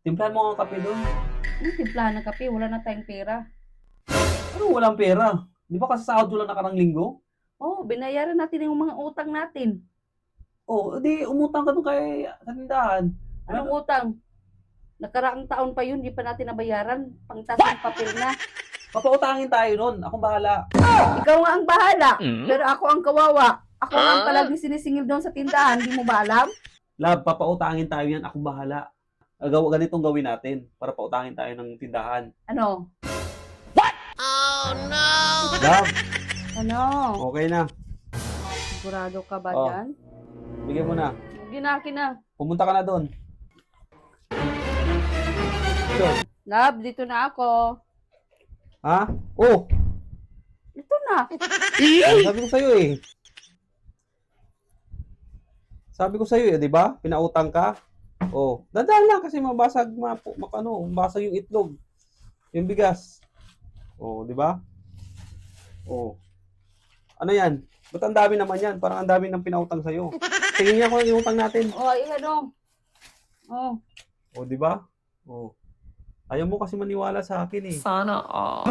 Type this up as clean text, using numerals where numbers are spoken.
Timplahan mo ang kape doon. Timplahan ng kape, wala na tayong pera. Ano walang pera? Di ba kasi sahod lang nakarang linggo? Oh, binayaran natin yung mga utang natin. Oh, di umutang ka doon kay sa tindahan. Anong utang? Nakaraang taon pa yun, di pa natin nabayaran. Pangtas ng papel na. Papautangin tayo nun. Akong bahala. Ikaw nga ang bahala, pero ako ang kawawa. Ako nga ang palagi sinisingil doon sa tindahan, di mo ba alam? Lab, papautangin tayo yan. Akong bahala. Ganitong gawin natin para pautangin tayo ng tindahan. Ano? Lab, Ano? okay na. Sigurado ka ba Oh. dyan? Bigyan mo na. Ginaki na. Pumunta ka na doon. Doon. Love, dito na ako. Ha? Oh, Ito na. sabi ko sa'yo eh. Sabi ko sa'yo eh, di ba? Pinautang ka. Oh, dadaan lang kasi mabasag, mabasag yung itlog. Yung bigas. Oh, di ba? Oh. Ano yan? Ba't ang dami naman yan? Parang ang dami ng pinautang sa'yo. Tingin niya ko yung utang natin. Oh, ay ano? Oh. Oh, di ba? Oh. Ayaw mo kasi maniwala sa akin eh. Sana all.